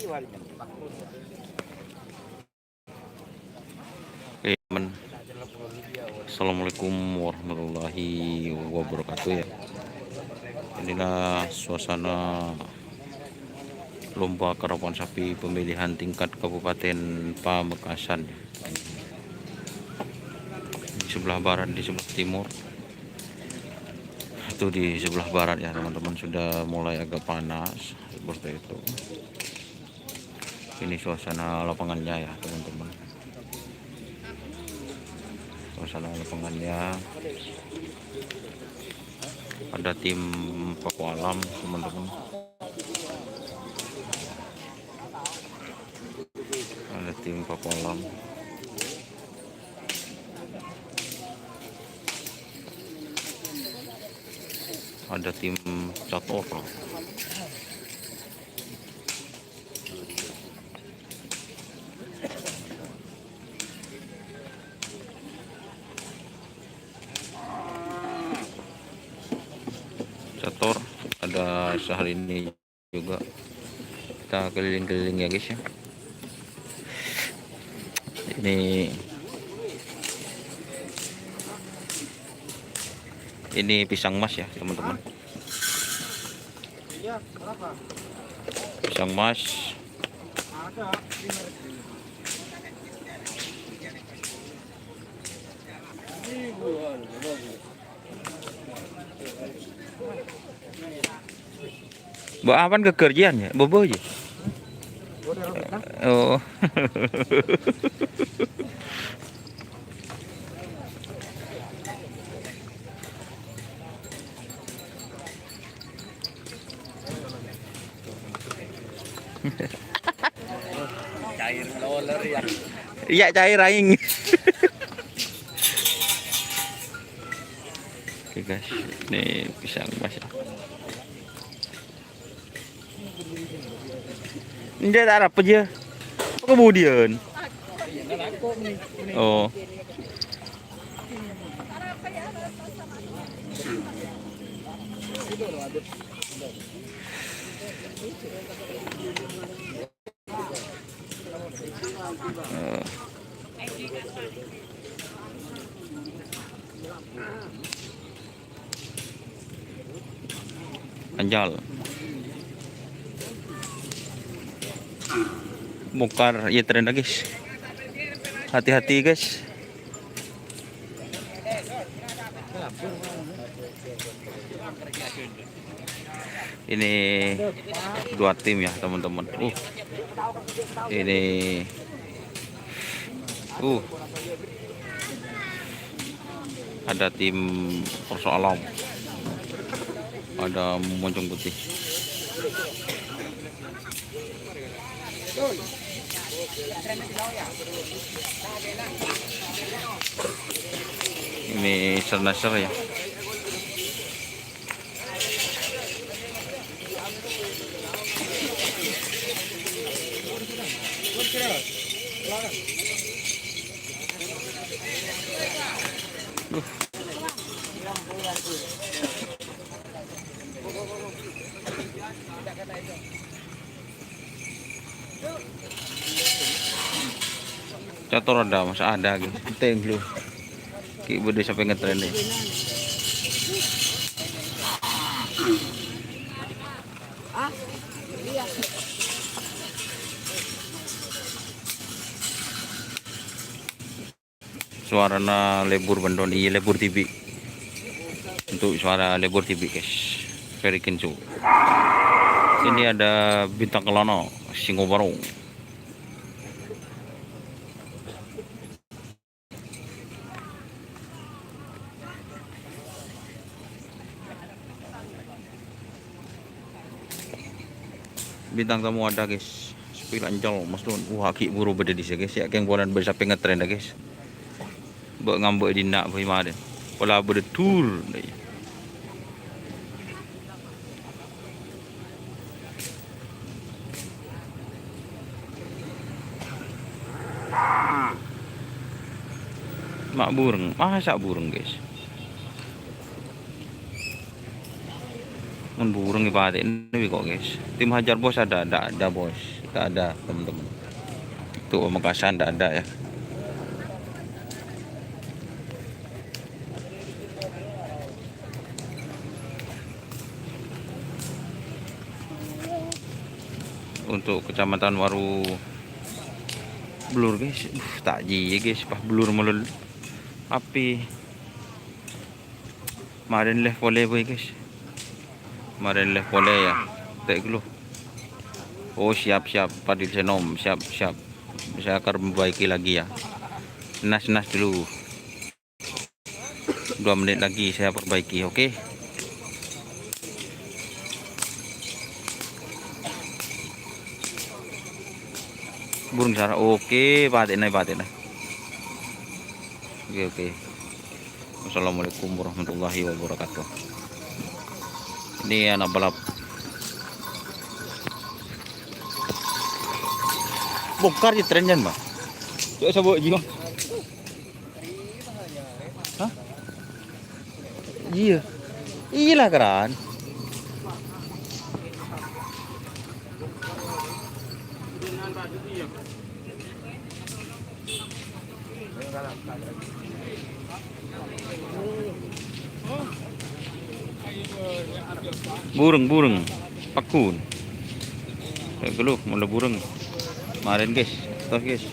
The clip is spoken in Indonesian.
Oke, teman. Assalamualaikum warahmatullahi wabarakatuh ya. Inilah suasana lomba karapan sapi pemilihan tingkat Kabupaten Pamekasan. Di sebelah barat, di sebelah timur. Itu di sebelah barat ya teman-teman, sudah mulai agak panas seperti itu. Ini suasana lapangannya ya teman-teman. Suasana lapangannya, ada tim Pakualam teman-teman, ada tim Pakualam, ada tim Cator, ada sehari ini juga kita keliling-keliling ya guys ya. Ini pisang mas ya teman-teman, pisang mas. Mbak Awan kekerjaan ya, bobo aja. Oh. Cair loler ya. Iya, cair aing. Oke guys, ini pisang mas ya. Ini dia Arab aja. Kemudian. Oh. Anjal. Bongkar ya tren guys. Hati-hati guys. Ini dua tim ya teman-teman. Ini ada tim Persoalam, ada Moncong Putih. Ini Sernasar ya. Cator ada, masa ada gitu. Penting lu. Ki bude sampai ngetren deh. Suarana lebur bandon, iya lebur TV. Untuk suara lebur TV guys. Very kencu. Ini ada bintang kelana, singo barong. Bintang tamu ada guys, sepil anjal mas tuh, haki buru beda di sini guys ya, yang buanan bersapi ngetren dah guys, buat ngambek di nak bagaimana deh, pola bertur deh. Mak burung, masa burung guys, Mun burung ibadah ini kok guys. Tim hajar bos ada bos. Tidak ada teman-teman. Tuh Makassar tidak ada ya. Untuk kecamatan Waru Blur guys, tak ji guys, pas blur melul api. Kemarin leh pole boy guys, kemarin leh pole ya, tak dulu. Oh siap Padil Senom, siap, saya akan memperbaiki lagi ya. Nas dulu, 2 menit lagi saya perbaiki, oke? Burung sarang, oke, batin. Oke. Assalamualaikum warahmatullahi wabarakatuh. Ini anak balap. Bongkar di tren jan, Mbak. Coba sabuk jiwa. Hah? Iya. Iyalah kan. Burung pakun. Kayak geluh, mulai burung. Kemarin guys, guys.